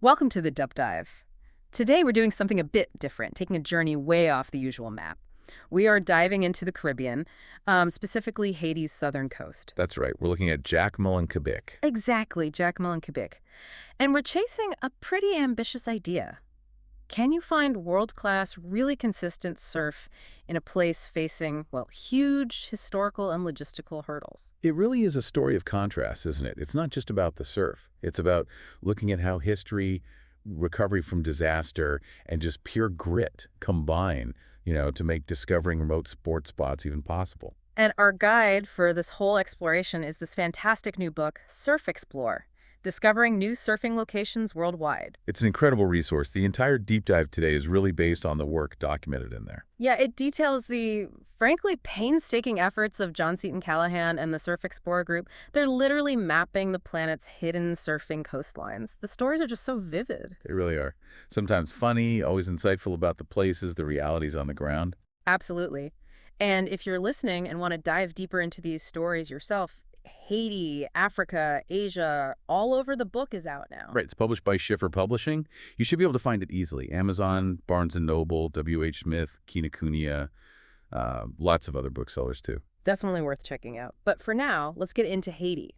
Welcome to the Dub Dive. Today we're doing something a bit different, taking a journey way off the usual map. We are diving into the Caribbean, specifically Haiti's southern coast. That's right. We're looking at Jacmel and Kabik. Exactly, Jacmel and Kabik. And we're chasing a pretty ambitious idea. Can you find world-class, really consistent surf in a place facing, well, huge historical and logistical hurdles? It really is a story of contrast, isn't it? It's not just about the surf. It's about looking at how history, recovery from disaster, and just pure grit combine, to make discovering remote sports spots even possible. And our guide for this whole exploration is this fantastic new book, surfEXPLORE, Discovering New Surfing Locations Worldwide. It's an incredible resource. The entire deep dive today is really based on the work documented in there. Yeah, it details the, frankly, painstaking efforts of John Seton Callahan and the surfEXPLORE group. They're literally mapping the planet's hidden surfing coastlines. The stories are just so vivid. They really are. Sometimes funny, always insightful about the places, the realities on the ground. Absolutely. And if you're listening and want to dive deeper into these stories yourself, Haiti, Africa, Asia, all over the book is out now. Right, it's published by Schiffer Publishing. You should be able to find it easily. Amazon, Barnes & Noble, W.H. Smith, Kinokuniya, lots of other booksellers too. Definitely worth checking out. But for now, let's get into Haiti,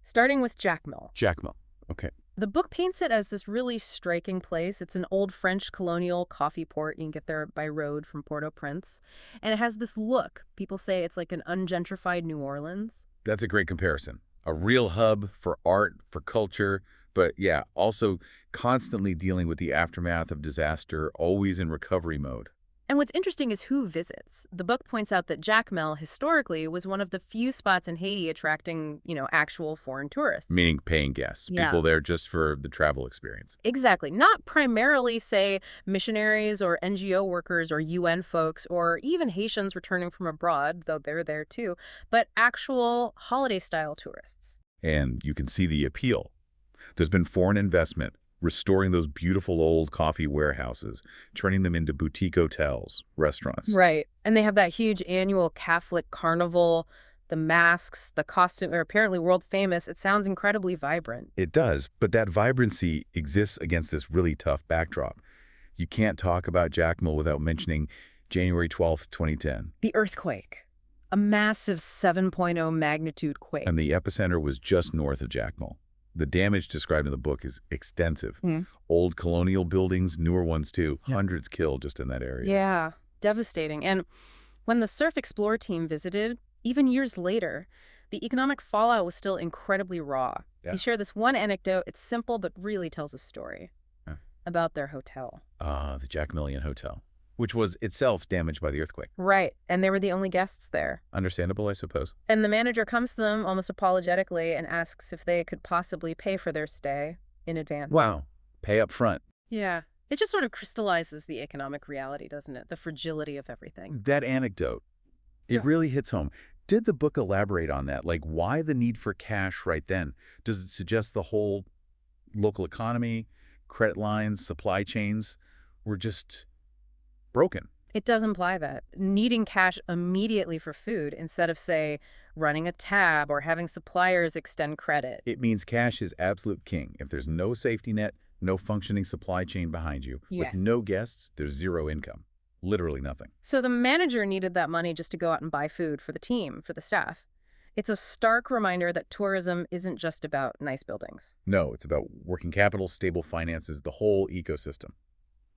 starting with Jacmel. Jacmel, okay. The book paints it as this really striking place. It's an old French colonial coffee port. You can get there by road from Port-au-Prince. And it has this look. People say it's like an ungentrified New Orleans. That's a great comparison. A real hub for art, for culture, but yeah, also constantly dealing with the aftermath of disaster, always in recovery mode. And what's interesting is who visits. The book points out that Jacmel historically was one of the few spots in Haiti attracting, actual foreign tourists. Meaning paying guests, Yeah. people there just for the travel experience. Exactly. Not primarily, say, missionaries or NGO workers or UN folks or even Haitians returning from abroad, though they're there too, but actual holiday-style tourists. And you can see the appeal. There's been foreign investment, restoring those beautiful old coffee warehouses, turning them into boutique hotels, restaurants. Right. And they have that huge annual Catholic carnival. The masks, the costume are apparently world famous. It sounds incredibly vibrant. It does, but that vibrancy exists against this really tough backdrop. You can't talk about Jacmel without mentioning January 12th, 2010. The earthquake, a massive 7.0 magnitude quake. And the epicenter was just north of Jacmel. The damage described in the book is extensive. Old colonial buildings, newer ones too. Yeah. Hundreds killed just in that area. Yeah, devastating. And when the surfEXPLORE team visited, even years later, the economic fallout was still incredibly raw. Yeah. They share this one anecdote. It's simple, but really tells a story about their hotel. The Jacmelian Hotel, which was itself damaged by the earthquake. Right, and they were the only guests there. Understandable, I suppose. And the manager comes to them almost apologetically and asks if they could possibly pay for their stay in advance. Wow. Pay up front. Yeah. It just sort of crystallizes the economic reality, doesn't it? The fragility of everything. That anecdote, it Yeah. really hits home. Did the book elaborate on that? Like, why the need for cash right then? Does it suggest the whole local economy, credit lines, supply chains were just broken? It does imply that. Needing cash immediately for food instead of, say, running a tab or having suppliers extend credit. It means cash is absolute king. If there's no safety net, no functioning supply chain behind you, Yeah. with no guests, there's zero income. Literally nothing. So the manager needed that money just to go out and buy food for the team, for the staff. It's a stark reminder that tourism isn't just about nice buildings. No, it's about working capital, stable finances, the whole ecosystem.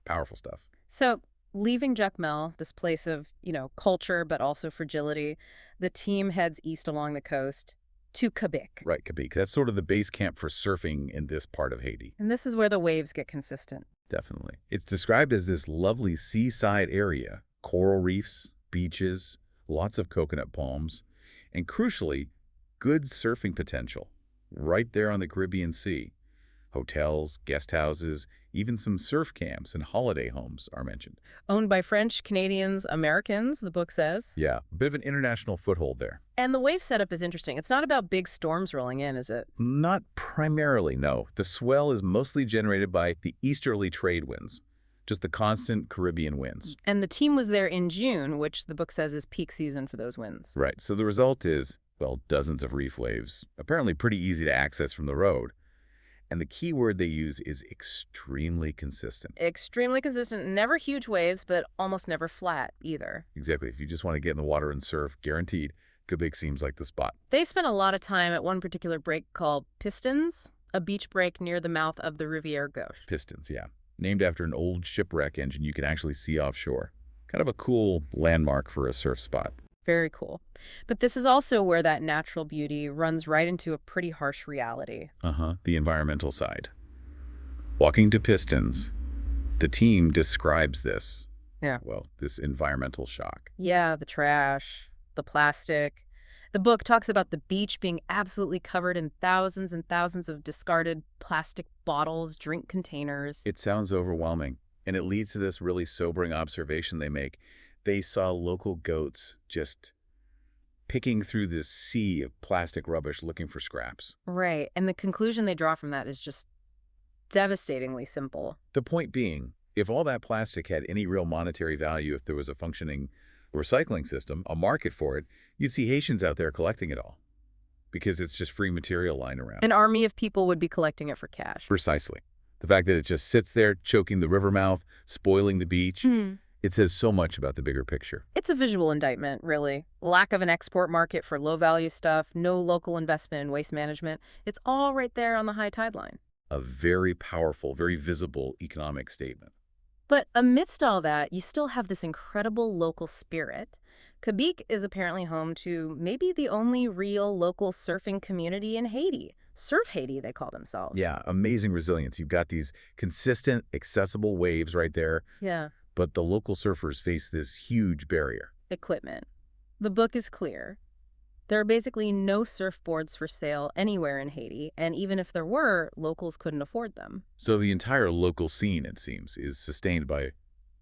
Powerful stuff. So leaving Jacmel, this place of, culture but also fragility, the team heads east along the coast to Kabik. Right, Kabik. That's sort of the base camp for surfing in this part of Haiti. And this is where the waves get consistent. Definitely. It's described as this lovely seaside area. Coral reefs, beaches, lots of coconut palms, and crucially, good surfing potential. Right there on the Caribbean Sea. Hotels, guest houses, even some surf camps and holiday homes are mentioned. Owned by French, Canadians, Americans, the book says. Yeah, a bit of an international foothold there. And the wave setup is interesting. It's not about big storms rolling in, is it? Not primarily, no. The swell is mostly generated by the easterly trade winds, just the constant Caribbean winds. And the team was there in June, which the book says is peak season for those winds. Right, so the result is, well, dozens of reef waves, apparently pretty easy to access from the road. And the key word they use is extremely consistent. Extremely consistent, never huge waves, but almost never flat either. Exactly. If you just want to get in the water and surf, guaranteed, Kabik seems like the spot. They spent a lot of time at one particular break called Pistons, a beach break near the mouth of the Riviere Gauche. Pistons, yeah. Named after an old shipwreck engine you can actually see offshore. Kind of a cool landmark for a surf spot. Very cool. But this is also where that natural beauty runs right into a pretty harsh reality. The environmental side. Walking to Pistons, the team describes this. Yeah. Well, this environmental shock. Yeah, the trash, the plastic. The book talks about the beach being absolutely covered in thousands and thousands of discarded plastic bottles, drink containers. It sounds overwhelming, and it leads to this really sobering observation they make. They saw local goats just picking through this sea of plastic rubbish looking for scraps. Right, and the conclusion they draw from that is just devastatingly simple. The point being, if all that plastic had any real monetary value, if there was a functioning recycling system, a market for it, you'd see Haitians out there collecting it all. Because it's just free material lying around. An army of people would be collecting it for cash. Precisely. The fact that it just sits there, choking the river mouth, spoiling the beach, it says so much about the bigger picture. It's a visual indictment, really. Lack of an export market for low-value stuff, no local investment in waste management. It's all right there on the high tide line. A very powerful, very visible economic statement. But amidst all that, you still have this incredible local spirit. Kabik is apparently home to maybe the only real local surfing community in Haiti. Surf Haiti, they call themselves. Yeah, amazing resilience. You've got these consistent, accessible waves right there. Yeah. But the local surfers face this huge barrier. Equipment. The book is clear. There are basically no surfboards for sale anywhere in Haiti, and even if there were, locals couldn't afford them. So the entire local scene, it seems, is sustained by,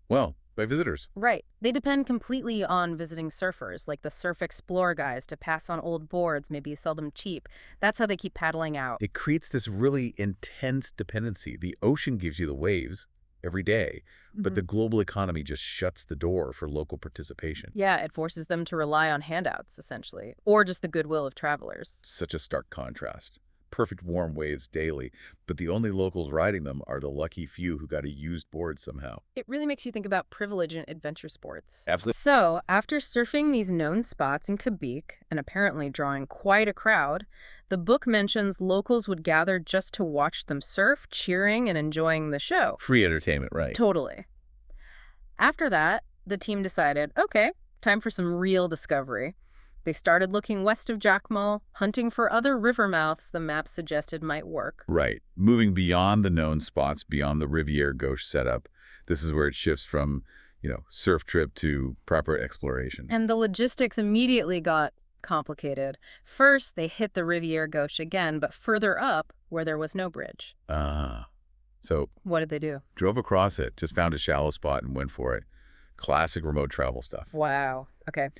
well, by visitors. Right. They depend completely on visiting surfers, like the surfEXPLORE guys, to pass on old boards, maybe sell them cheap. That's how they keep paddling out. It creates this really intense dependency. The ocean gives you the waves every day, but the global economy just shuts the door for local participation. Yeah, it forces them to rely on handouts, essentially, or just the goodwill of travelers. Such a stark contrast. Perfect warm waves daily, but the only locals riding them are the lucky few who got a used board somehow. It really makes you think about privilege in adventure sports. Absolutely. So, after surfing these known spots in Kabik, and apparently drawing quite a crowd, the book mentions locals would gather just to watch them surf, cheering and enjoying the show. Free entertainment, right? Totally. After that, the team decided, okay, time for some real discovery. They started looking west of Jacmel, hunting for other river mouths the map suggested might work. Right. Moving beyond the known spots, beyond the Riviere Gauche setup. This is where it shifts from, surf trip to proper exploration. And the logistics immediately got complicated. First, they hit the Riviere Gauche again, but further up where there was no bridge. So what did they do? drove across it, just found a shallow spot and went for it. Classic remote travel stuff. Wow. Okay.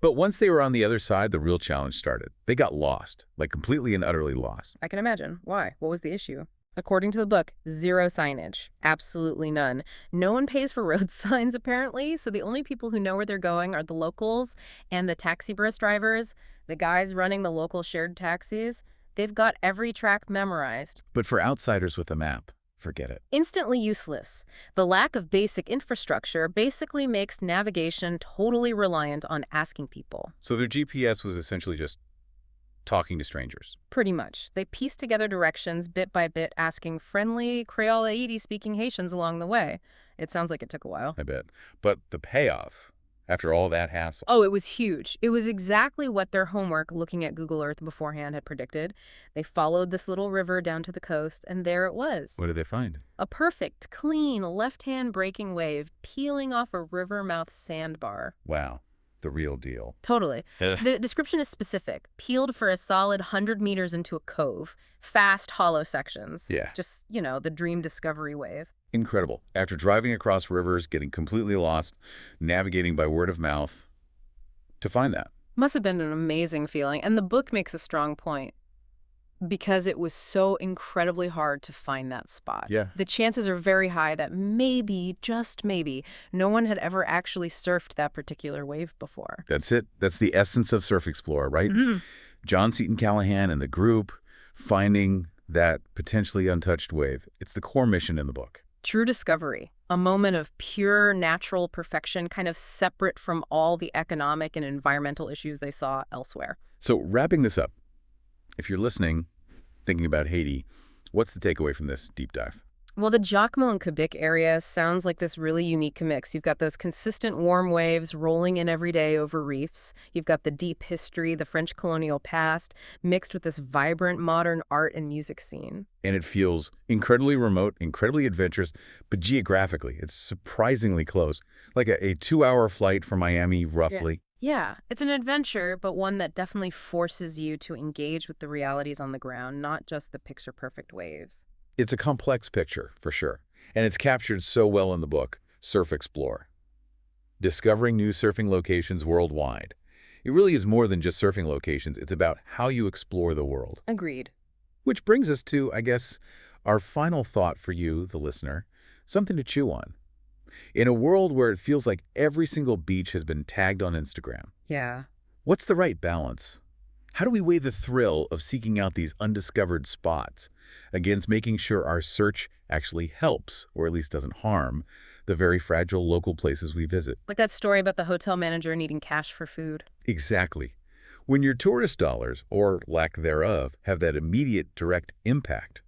But once they were on the other side, the real challenge started. They got lost, like completely and utterly lost. I can imagine. Why? What was the issue? According to the book, zero signage. Absolutely none. No one pays for road signs, apparently, so the only people who know where they're going are the locals and the taxi bus drivers, the guys running the local shared taxis. They've got every track memorized. But for outsiders with a map, forget it. Instantly useless. The lack of basic infrastructure basically makes navigation totally reliant on asking people. So their GPS was essentially just talking to strangers. Pretty much. They pieced together directions bit by bit, asking friendly Creole Haiti-speaking Haitians along the way. It sounds like it took a while. I bet. But the payoff, after all that hassle. Oh, it was huge. It was exactly what their homework looking at Google Earth beforehand had predicted. They followed this little river down to the coast, and there it was. What did they find? A perfect, clean, left-hand breaking wave peeling off a river mouth sandbar. Wow. The real deal. Totally. The description is specific. Peeled for a solid 100 meters into a cove. Fast, hollow sections. Yeah. Just, the dream discovery wave. Incredible. After driving across rivers, getting completely lost, navigating by word of mouth, to find that. Must have been an amazing feeling. And the book makes a strong point. Because it was so incredibly hard to find that spot. Yeah. The chances are very high that maybe, just maybe, no one had ever actually surfed that particular wave before. That's it. That's the essence of surfEXPLORE, right? John Seton Callahan and the group finding that potentially untouched wave. It's the core mission in the book. True discovery, a moment of pure natural perfection, kind of separate from all the economic and environmental issues they saw elsewhere. So wrapping this up, if you're listening, thinking about Haiti, what's the takeaway from this deep dive? Well, the Jacmel and Kabik area sounds like this really unique mix. You've got those consistent warm waves rolling in every day over reefs. You've got the deep history, the French colonial past, mixed with this vibrant modern art and music scene. And it feels incredibly remote, incredibly adventurous, but geographically, it's surprisingly close. Like a 2-hour flight from Miami, roughly. Yeah, it's an adventure, but one that definitely forces you to engage with the realities on the ground, not just the picture-perfect waves. It's a complex picture, for sure. And it's captured so well in the book, surfEXPLORE. Discovering new surfing locations worldwide. It really is more than just surfing locations. It's about how you explore the world. Agreed. Which brings us to, I guess, our final thought for you, the listener, something to chew on. In a world where it feels like every single beach has been tagged on Instagram, Yeah. what's the right balance? How do we weigh the thrill of seeking out these undiscovered spots against making sure our search actually helps, or at least doesn't harm, the very fragile local places we visit? Like that story about the hotel manager needing cash for food. Exactly. When your tourist dollars, or lack thereof, have that immediate direct impact,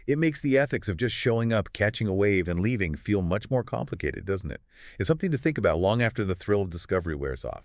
it makes the ethics of just showing up, catching a wave, and leaving feel much more complicated, doesn't it? It's something to think about long after the thrill of discovery wears off.